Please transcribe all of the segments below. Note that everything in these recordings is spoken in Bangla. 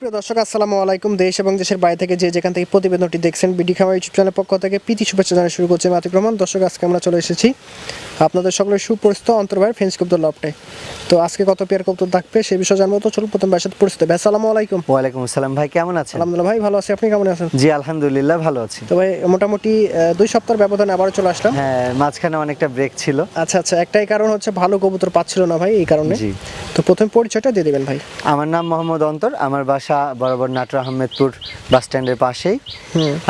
সুপ্রিয় দর্শক আসসালামু আলাইকুম। দেশ এবং দেশের বাইরে থেকে যে যেখান থেকে প্রতিবেদনটি দেখছেন বিডি খামার ইউটিউব চ্যানেলের পক্ষ থেকে প্রীতি শুভেচ্ছা জানিয়ে শুরু করছি মাতৃক্রমণ। দর্শক আজকে আমরা চলে এসেছি আপনাদের সকলের সুপরিচিত অন্তর্ভাইয়ের ফেন্স কবুতর লফটে। তো আজকে কত পেয়ার কবুতর থাকবে সেই বিষয়ে জানবো। তো চলুন প্রথম ভাইয়ের সাথে পরিচিত ভাই। আসসালামু আলাইকুম। ওয়ালাইকুম আসসালাম ভাই, কেমন আছেন? আলহামদুলিল্লাহ ভাই ভালো আছি, আপনি কেমন আছেন? জি আলহামদুলিল্লাহ ভালো আছি। তো ভাই মোটামুটি 2 সপ্তাহের ব্যবধানে আবারও চলে আসলাম। হ্যাঁ, মাঝখানে অনেকটা ব্রেক ছিল। আচ্ছা আচ্ছা, একটাই কারণ হচ্ছে ভালো কবুতর পাচ্ছিল না ভাই, এই কারণে। জি। তো প্রথম পরিচয়টা দিয়ে দিবেন ভাই। আমার নাম মোহাম্মদ অন্তর, আমার বাসা বরাবর নাটোর আহমেদপুর বাস স্ট্যান্ডের পাশেই।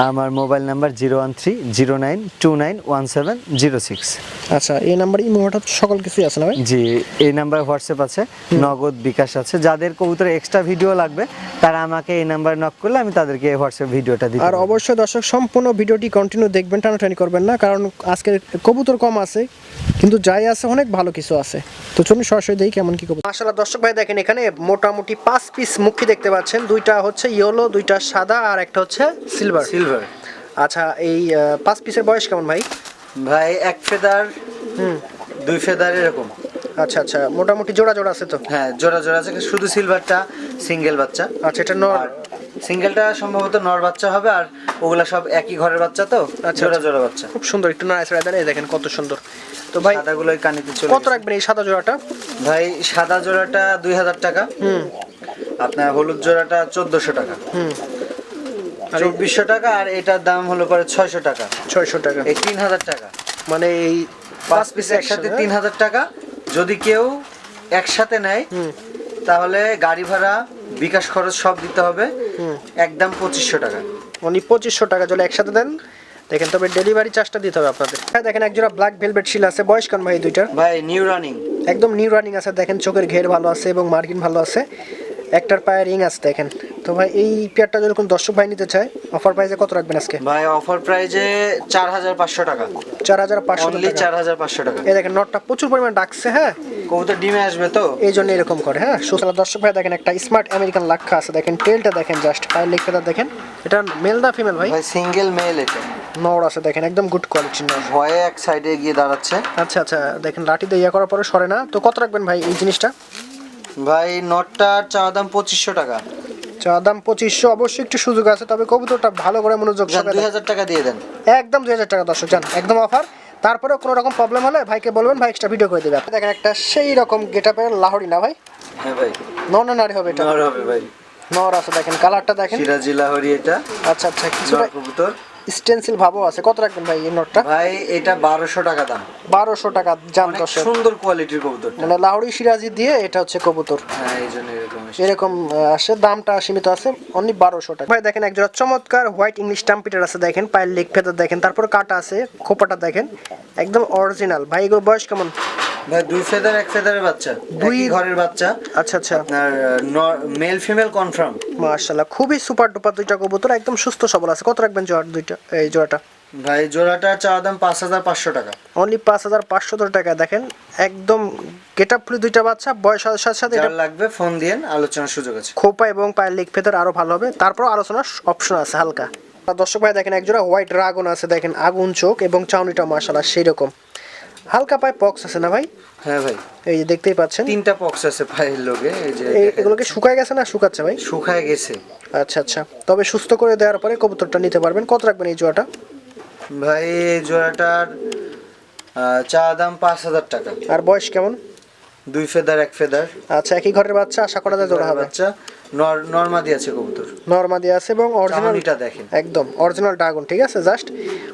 আমার মোবাইল নাম্বার 01309291706। আচ্ছা, এই নাম্বারই মোটা সকল কিছুই আছে না ভাই? জি, এই নাম্বার হোয়াটসঅ্যাপ আছে, নগদ বিকাশ আছে। যাদের কবুতরে এক্সট্রা ভিডিও লাগবে তারা আমাকে এই নাম্বারে নক করলে আমি তাদেরকে হোয়াটসঅ্যাপ ভিডিওটা দিই। আর অবশ্যই দর্শক সম্পূর্ণ ভিডিওটি কন্টিনিউ দেখবেন, টানাটানি করবেন না, কারণ আজকের কবুতর কম আছে কিন্তু যাই আছে অনেক ভালো কিছু আছে। তো চলুন সরাসরি দেখি কেমন কি কবুতর। মাশাআল্লাহ দর্শক ভাই দেখেন এখানে মোটামুটি 5 পিস মুখী দেখতে পাচ্ছেন। দুইটা হচ্ছে ইয়েলো, দুইটা সাদা আর একটা হচ্ছে সিলভার। আচ্ছা, এই 5 পিসের বয়স কেমন ভাই? ভাই এক ফেদার, দুই ফেদার এরকম। আচ্ছা আচ্ছা, মোটামুটি জোড়া জোড়া আছে তো? হ্যাঁ, জোড়া জোড়া আছে, শুধু সিলভারটা সিঙ্গেল বাচ্চা। আচ্ছা, এটা নর? সিঙ্গেলটা সম্ভবত নর বাচ্চা হবে, আর ওগুলা সব একই ঘরের বাচ্চা তো। আচ্ছা, জোড়া জোড়া বাচ্চা, খুব সুন্দর। একটু নাইস রাইদার, এই দেখেন কত সুন্দর। তো ভাই সাদাগুলোই কানিতে চলে কত রাখবেন এই সাদা জোড়াটা? ভাই সাদা জোড়াটা 2000 টাকা। আপনার হলুদ জোড়াটা 1400 টাকা। 2400 টাকা। আর এটার দাম হলো পরে 600 টাকা। 600 টাকা, এই 3000 টাকা। মানে এই 5 পিস একসাথে 3000 টাকা। যদি কেউ একসাথে নেয় তাহলে গাড়ি ভাড়া, বিকাশ খরচ সব দিতে হবে। একদম 2500 টাকা। মানে 2500 টাকা যদি একসাথে দেন দেখেন, তবে ডেলিভারি চার্জটা দিতে হবে আপনাদের। হ্যাঁ দেখেন একজোড়া ব্ল্যাক ভেলভেট শিল আছে। বয়স কেমন ভাই দুইটা? ভাই নিউ রানিং, একদম নিউ রানিং আছে। দেখেন চোখের ঘের ভালো আছে এবং মার্কিন ভালো আছে, একটার পায়ে রিং আছে দেখেন। তো ভাই এই পেয়ারটা যদি কোনো দর্শক ভাই নিতে চায় অফার প্রাইসে কত রাখবেন আজকে? ভাই অফার প্রাইজে 4500 টাকা। 4500 অনলি টাকা। 4500 টাকা। এই দেখেন নটটা প্রচুর পরিমাণ ডাকছে। হ্যাঁ, কবুতর ডিমে আসবে তো, এই জন্য এরকম করে। হ্যাঁ সুস্থ দর্শক ভাই দেখেন একটা স্মার্ট আমেরিকান লাক্ষা আছে। দেখেন টেলটা দেখেন, জাস্ট পায়ের লেগ ফেদার দেখেন। এটা মেল না ফিমেল ভাই? ভাই সিঙ্গেল মেল এটা। নর আছে দেখেন, একদম গুড কোয়ালিটির নর। ভয়ে এক সাইডে গিয়ে দাঁড়াচ্ছে। আচ্ছা আচ্ছা, দেখেন লাঠি দিয়ে ইয়া করার পরে সরে না। তো কত রাখবেন ভাই এই জিনিসটা? ভাই নটটার চা দাম 2500 টাকা। চা দাম 2500। অবশ্যই একটু সুযোগ আছে, তবে কবুতরটা ভালো করে মনোযোগ সহকারে 2000 টাকা দিয়ে দেন। একদম 2000 টাকা দর্শক জান, একদম অফার। তারপরেও কোনো রকম প্রবলেম হলে ভাইকে বলবেন, ভাই এক্সট্রা ভিডিও করে দেবে। আপনি দেখেন একটা সেই রকম গেটআপের লাহোরি না ভাই? হ্যাঁ ভাই, নর না নারী হবে এটা? নর হবে ভাই। নর আছে দেখেন, কালারটা দেখেন। সিরাজি লাহোরি এটা। আচ্ছা আচ্ছা, কিছুটা কবুতর স্টেনসিল ভাবও আছে। কত রাখবেন ভাই এই নটটা? ভাই এটা 1200 টাকা দাম। 1200 টাকা জান দর্শক। সুন্দর কোয়ালিটির কবুতর, মানে লাহোরি সিরাজি দিয়ে এটা হচ্ছে কবুতর। হ্যাঁ এই জন্য এরকম এরকম আসে, দামটা সীমিত আছে, অনলি 1200 টাকা। ভাই দেখেন একজোড়া চমৎকার হোয়াইট ইংলিশ টাম্পিটার আছে। দেখেন পায়ের লেগ ফেদার দেখেন, তারপর কাটা আছে, খোপাটা দেখেন একদম অরিজিনাল। ভাই এগুলো বয়স কেমন? ভাই দুই ফেদার এক ফেদারের বাচ্চা, দুই ঘরের বাচ্চা। আচ্ছা আচ্ছা, আপনার মেল ফিমেল কনফার্ম। মাশাআল্লাহ খুবই সুপার ডুপার দুইটা কবুতর, একদম সুস্থ সবল আছে। কত রাখবেন জোড়া দুইটা এই জোড়াটা? ভাই জোড়াটা চা দাম 5500 টাকা। অনলি 5500 টাকা। দেখেন একদম গেটআপ ফুলি দুইটা বাচ্চা, বয়স সাথে সাথে এটা লাগবে ফোন দিয়েন, আলোচনার সুযোগ আছে। খোপা এবং পায়ের লেগ ফেদার আরো ভালো হবে, তারপর আলোচনার অপশন আছে হালকা। দর্শক ভাই দেখেন একজোড়া হোয়াইট ড্রাগন আছে। দেখেন আগুন চোখ এবং চাউনিটা মাশাআল্লাহ সেই রকম। হালকা পায়ে পক্স আছে না ভাই? হ্যাঁ ভাই, এই যে দেখতেই পাচ্ছেন তিনটা পক্স আছে পায়ের লগে। এই যে এগুলোকে শুকায় গেছে না শুকাচ্ছে ভাই? শুকায় গেছে। আচ্ছা আচ্ছা, তবে সুস্থ করে দেওয়ার পরে কবুতরটা নিতে পারবেন। কত রাখবেন এই জোড়াটা? ভাই এই জোড়াটার চা দাম 5000 টাকা। আর বয়স কেমন? দুই ফেদার এক ফেদার। আচ্ছা, একই ঘরের বাচ্চা, আশা করা যায় জোড়া হবে। বাচ্চা নরমাদি আছে কবুতর, নরমাদি আছে এবং অরিজিনালটা দেখেন একদম অরিজিনাল ড্রাগন। ঠিক আছে, জাস্ট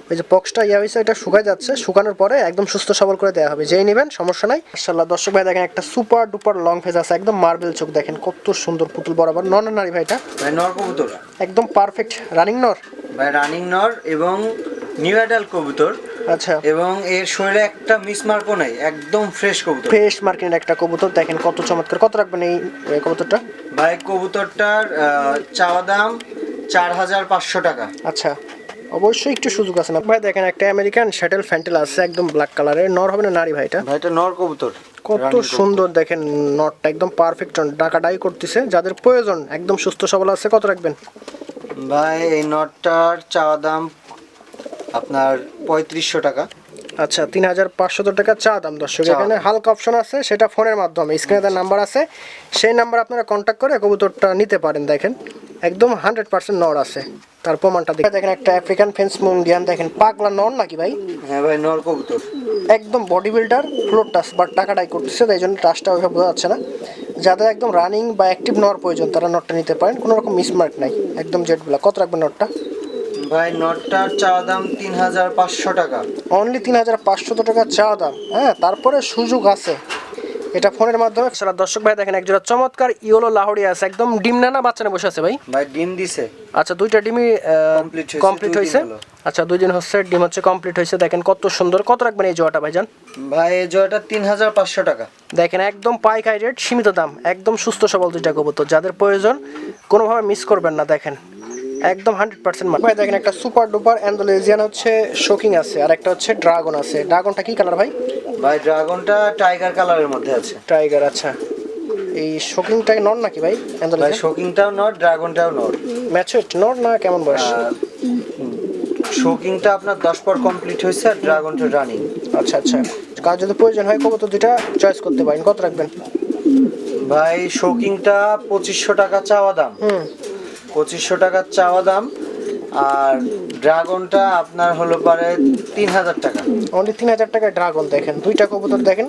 ওই যে পক্সটা ইয়া হইছে এটা শুকায় যাচ্ছে, শুকানোর পরে একদম সুস্থ সবল করে দেওয়া হবে, যেই নেবেন সমস্যা নাই। মাশাআল্লাহ দর্শক ভাই দেখেন একটা সুপার ডুপার লং ফেস আছে, একদম মার্বেল চোখ দেখেন কত সুন্দর, পুতুল বরাবর। নর না নারী ভাই এটা? ভাই নর কবুতর, একদম পারফেক্ট রানিং নর। ভাই রানিং নর এবং নিউ অ্যাডাল কবুতর। আচ্ছা, এবং এর শরীরে একটা মিসমার্কও নাই, একদম ফ্রেশ কবুতর। ফ্রেশ মার্কিন একটা কবুতর দেখেন কত চমৎকার। কত রাখবেন এই কবুতরটা? ভাই কবুতরটার চাওয়া দাম 4500 টাকা। আচ্ছা, অবশ্যই একটু সুযোগ আছে না ভাই? দেখেন একটা আমেরিকান শ্যাটেল ফ্যান্টেল আছে, একদম ব্ল্যাক কালারের। নর হবে না নারী ভাই এটা? ভাই এটা নর কবুতর, কত সুন্দর দেখেন নটটা, একদম পারফেক্ট ডাকাডাই করতেছে। যাদের প্রয়োজন একদম সুস্থ সবল আছে। কত রাখবেন? ভাই এই নটটার চাওয়া দাম আপনার 3500 টাকা। আচ্ছা 3500 টাকা চা দাম দর্শক। এখানে হালকা অপশন আছে, সেটা ফোনের মাধ্যমে স্ক্রিনে তার নাম্বার আছে, সেই নাম্বার আপনারা কন্ট্যাক্ট করে কবুতরটা নিতে পারেন। দেখেন একদম 100% নর আছে, তার প্রমাণটা দেখেন। একটা আফ্রিকান ফেন্স মুন্ডিয়ান দেখেন, পাগলা নর নাকি ভাই? হ্যাঁ ভাই, নর কবুতর, একদম body builder, floor touch but টাকাটাই করতেছে, তাই জন্য টাচটা ওইভাবে বোঝা যাচ্ছে না। যাদের একদম রানিং বা অ্যাক্টিভ নর প্রয়োজন তারা নটটা নিতে পারেন, কোনো রকম মিসমার্ক নাই, একদম জেড ব্ল্যাক। কত রাখবেন নটটা? ভাই নটটার চা দাম 3500 টাকা। অনলি 3500 টাকা চা দাম। হ্যাঁ, তারপরে সুযোগ আছে, এটা ফোনের মাধ্যমে। সারা দর্শক ভাই দেখেন একজোড়া চমৎকার ইয়েলো লাহোরি আছে, একদম ডিম না বাচ্চা না বসে আছে ভাই? ভাই ডিম দিছে। আচ্ছা, দুইটা ডিমই কমপ্লিট হয়েছে। আচ্ছা, 2 দিন হচ্ছে, ডিম হচ্ছে কমপ্লিট হয়েছে। দেখেন কত সুন্দর। কত রাখবেন এই জোড়াটা ভাইজান? ভাই এই জোড়াটা 3500 টাকা। দেখেন একদম পাইকারি রেট, সীমিত দাম, একদম সুস্থ সবল দুইটা কবুতর, যাদের প্রয়োজন কোনোভাবে মিস করবেন না। দেখেন একদম 100% ভাই। দেখেন একটা সুপার ডুপার অ্যান্ডালুসিয়ান হচ্ছে শোকিং আছে, আর একটা হচ্ছে ড্রাগন আছে। ড্রাগনটা কি কালার ভাই? ভাই ড্রাগনটা টাইগার কালারের মধ্যে আছে। টাইগার, আচ্ছা। এই শোকিংটাই নর নাকি ভাই? ভাই শোকিংটাও নর, ড্রাগনটাও নর। ম্যাচুরড নর না কেমন বয়স? শোকিংটা আপনার 10 পর কমপ্লিট হয়েছে, আর ড্রাগনটা রানিং। আচ্ছা আচ্ছা, কার যদি প্রয়োজন হয় কবুতর দুইটা চয়েস করতে পারেন। কত রাখবেন? ভাই শোকিংটা 2500 টাকা চাওয়া দাম। 2500 টাকা চাওয়া দাম। আর ড্রাগনটা আপনার হলো পারে 3000 টাকা। অনলি 3000 টাকায় ড্রাগন। দেখেন দুইটা কবুতর দেখেন,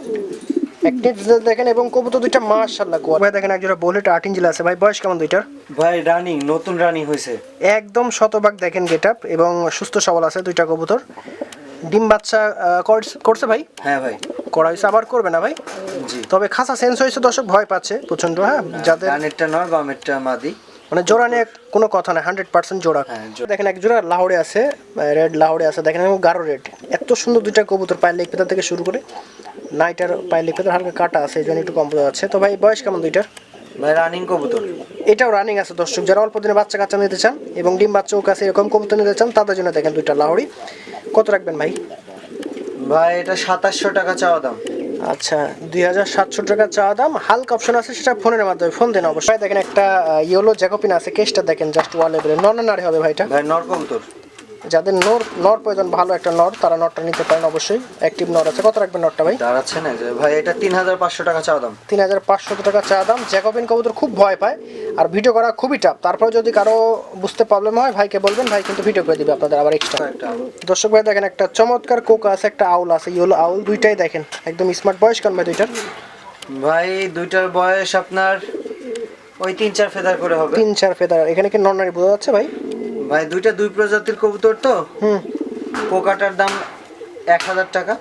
অ্যাক্টিভ দেখেন, এবং কবুতর দুইটা মাশাআল্লাহ কোয়ালিটি। ভাই দেখেন একজোড়া বুলেট 8 ইঞ্চি আছে ভাই, বয়স কেমন দুইটার? ভাই রানিং, নতুন রানিং হয়েছে, একদম শতভাগ দেখেন গেটআপ, এবং সুস্থ সবল আছে দুইটা কবুতর। ডিম বাচ্চা করছে ভাই? হ্যাঁ ভাই করা হয়েছে, আবার করবে না ভাই? জি। তবে খাসা সেন্স হয়েছে, দর্শক ভয় পাচ্ছে প্রচন্ড। হ্যাঁ, যাদের ডানেরটা নর, বামেরটা মাদি, মানে জোড়া নিয়ে কোনো কথা না, 100% জোড়া। দেখেন এক জোড়া লাহোরে আছে, রেড লাহোরে আছে, দেখেন গাঢ় রেড। এত সুন্দর দুইটা কবুতর, পায়ের লেগ পেতা থেকে শুরু করে নাইটার পায়ের লেগ পেতার হালকা কাটা আছে, এই জন্য একটু কম বোঝা যাচ্ছে। তো ভাই বয়স কেমন দুইটার? ভাই রানিং কবুতর, এটাও রানিং আছে দর্শক। যারা অল্প দিনে বাচ্চা কাচ্চা নিতে চান এবং ডিম বাচ্চাও কাছে এরকম কবুতর নিতে চান, তাদের জন্য দেখেন দুইটা লাহোরি। কত রাখবেন ভাই? ভাই এটা 2700 টাকা চাওয়া দাম। আচ্ছা, 2700 টাকা চাওয়া দাম। হালকা অপশন আছে, সেটা ফোনের মাধ্যমে ফোন দেন অবশ্যই। দেখেন একটা ইয়েলো জ্যাকোপিন আছে, কেসটা দেখেন জাস্ট ওয়াল লেভেলে। নর না নারী হবে ভাইটা? ভাই নর কবুতর। যাদের নর প্রয়োজন, ভালো একটা নর, তারা নরটা নিতে পারেন অবশ্যই। অ্যাক্টিভ নর আছে। কত রাখবেন নরটা ভাই? দাঁড়াচ্ছে না যে ভাই, এটা 3500 টাকা চাওয়া দাম। 3500 টাকা চা দাম। জ্যাকোবিন কবুতর খুব ভয় পায়, আর ভিডিও করা খুবই টাফ। তারপরে যদি কারো বুঝতে প্রবলেম হয় ভাইকে বলবেন, ভাই কিন্তু ভিডিও করে দিবে আপনাদের আবার এক্সট্রা। দর্শক ভাই দেখেন একটা চমৎকার কোকা আছে, একটা আউল আছে, ইয়েলো আউল। দুইটাই দেখেন একদম স্মার্ট। বয়স কেমন ভাই দুইটার? ভাই দুইটার বয়স আপনার ওই 3-4 ফেদার করে হবে। 3-4 ফেদার। এখানে কি নর নারী বোঝা যাচ্ছে ভাই? ভাই দুইটা দুই প্রজাতির কবুতর তো। কোকাটার দাম 1000 টাকা,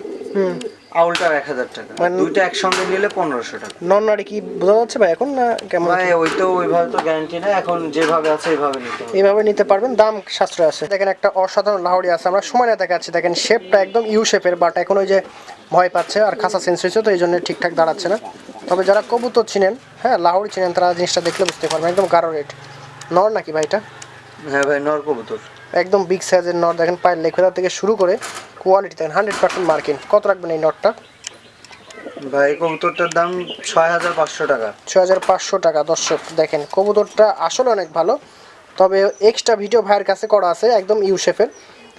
আউলটার 1000 টাকা, দুইটা একসঙ্গে নিলে 1500 টাকা। নর নারী কি বোঝা যাচ্ছে ভাই এখন না কেমন? ভাই ওই তো ওইভাবে তো গ্যারান্টি না, এখন যেভাবে আছে এইভাবে নিতে হবে। এইভাবে নিতে পারবেন, দাম সাশ্রয় আছে। দেখেন একটা অসাধারণ লাহোরি আছে, আমরা সময় না দেখাচ্ছি। দেখেন শেপটা একদম ইউ শেপের, বাট এখন ওই যে ভয় পাচ্ছে আর খাসা সেন্স হয়েছে, তো এই জন্য ঠিকঠাক দাঁড়াচ্ছে না। তবে যারা কবুতর চিনেন, হ্যাঁ লাহোরি চিনেন, তারা জিনিসটা দেখলে বুঝতে পারবেন। একদম গাঢ় রেড। নর নাকি ভাইটা? হ্যাঁ ভাই নর কবুতর, একদম বিগ সাইজের নর। দেখেন পায়ের লেখা থেকে শুরু করে কোয়ালিটি দেখেন 100% মার্কিন। কত রাখবেন এই নটটা? ভাই কবুতরটার দাম 6500 টাকা। 6500 টাকা। দর্শক দেখেন কবুতরটা আসলে অনেক ভালো, তবে এক্সট্রা ভিডিও ভাইয়ের কাছে করা আছে একদম ইউ শেপের,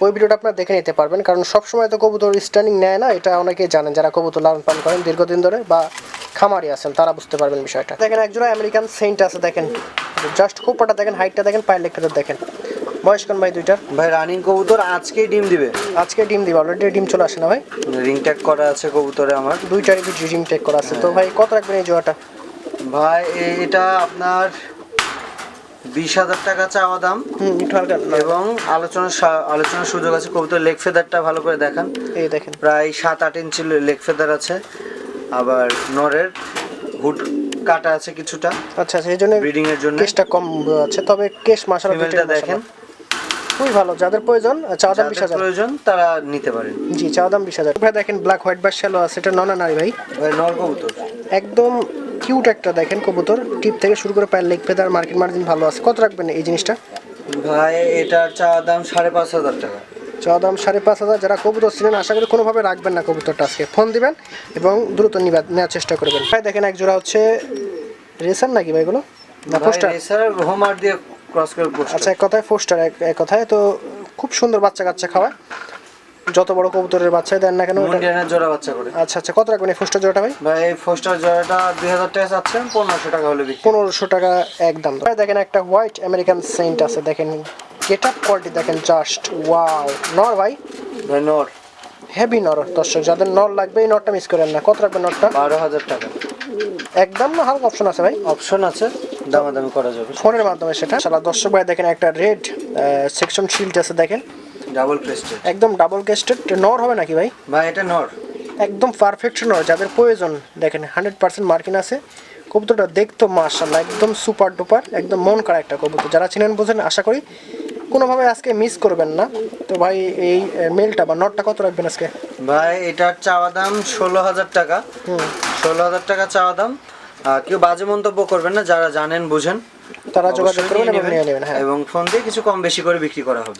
ওই ভিডিওটা আপনারা দেখে নিতে পারবেন। কারণ সবসময় তো কবুতর স্ট্যান্ডিং নেয় না, এটা অনেকেই জানেন যারা কবুতর লালন পালন করেন দীর্ঘদিন ধরে বা খামারি আছেন, তারা বুঝতে পারবেন বিষয়টা। দেখেন একজোড়া আমেরিকান সেন্ট আছে, দেখেন জাস্ট খোপাটা দেখেন, হাইটটা দেখেন, পায়ের লেখটা দেখেন। বয়স কোন ভাই দুইটার? ভাই রানিং কবুতর, আজকেই ডিম দিবে। আজকে ডিম দিবে? অলরেডি ডিম চলে আসে না ভাই? রিং ট্যাগ করা আছে কবুতরে আমার, দুইটারই রিং ট্যাগ করা আছে। তো ভাই কত রাখবেন এই জোড়াটা? ভাই এটা আপনার 20000 টাকা চাওয়া দাম। একটু হালকা এবং আলোচনার সুযোগ আছে। কবুতর লেগ ফেদারটা ভালো করে দেখান। এই দেখেন প্রায় 7-8 ইঞ্চি লেগ ফেদার আছে। আবার নরের হুড কাটা আছে কিছুটা। আচ্ছা আচ্ছা, এই জন্য ব্রিডিং এর জন্য কেসটা কম আছে, তবে কেস মাশাআল্লাহ ফিমেলটা দেখেন খুবই ভালো। যাদের প্রয়োজন, চাওয়া দাম 20000। প্রয়োজন তারা নিতে পারেন। জি, চাওয়া দাম 20000। ভাই দেখেন ব্ল্যাক হোয়াইট বা শ্যালো আছে, এটা ননা নারী ভাই? ভাই নর কবুতর, একদম কিউট একটা দেখেন কবুতর, টিপ থেকে শুরু করে পায়ের লেগ ফেদার, মার্কিন মার্জিন ভালো আছে। কত রাখবেন এই জিনিসটা? ভাই এটার চাওয়া দাম 5500 টাকা। চাওয়া দাম 5500। যারা কবুতর ছিলেন আশা করি কোনোভাবে রাখবেন না কবুতরটা, আজকে ফোন দিবেন এবং দ্রুত নেওয়ার চেষ্টা করবেন। ভাই দেখেন এক জোড়া হচ্ছে রেসার নাকি ভাই এগুলো? না পোস্টার? রেসার হোমার দিয়ে ক্রস করে পোস্টার। আচ্ছা, এক কথায় পোস্টার, এক কথায় তো খুব সুন্দর বাচ্চা কাচ্চা খাওয়ায়। যত বড় কবুতরের বাচ্চাই দেন না কেন ওটা- মুন্ডিয়ানের জোড়া বাচ্চা করে। আচ্ছা আচ্ছা, কত রাখবেন এই ফোস্টার জোড়াটা ভাই? ভাই এই ফোস্টার জোড়াটা 2000 টাকা চাচ্ছেন, 1500 টাকা হলে বিক্রি। 1500 টাকা একদম। ভাই দেখেন একটা হোয়াইট আমেরিকান সেন্ট আছে, দেখেন গেট আপ কোয়ালিটি দেখেন জাস্ট ওয়াও। নর ভাই? ভাই নর হেভি নর। দর্শক যাদের নর লাগবে এই নরটা মিস করেন না। কত রাখবেন নরটা? 12000 টাকা একদম না হালকা অপশন আছে ভাই? অপশন আছে, দামাদামি করা যাবে। ফোনের মাধ্যমে সেটা। শালা দর্শক ভাই দেখেন একটা রেড সেকশন শিল্ড আছে দেখেন, ডাবল ক্রেস্টেড। একদম ডাবল গেস্টেড। নর হবে নাকি ভাই? ভাই এটা নর। একদম পারফেক্ট নর, যাদের প্রয়োজন দেখেন 100% মার্কিন আছে। কবুতরটা দেখতো মাশাআল্লাহ একদম সুপার ডুপার, একদম মন করা একটা কবুতর। যারা চিনেন বোঝেন আশা করি, কোনোভাবে আজকে মিস করবেন না। তো ভাই এই মেলটা বা নটটা কত রাখবেন আজকে? ভাই এটার চাওয়া দাম 16000 টাকা। 16000 টাকা চাওয়া দাম। কেউ বাজে মন্তব্য করবেন না, যারা জানেন বুঝেন তারা যোগাযোগ অবশ্যই করবেন এবং নিয়ে নিয়ে নেবেন। হ্যাঁ, এবং ফোন দিয়ে কিছু কম বেশি করে বিক্রি করা হবে।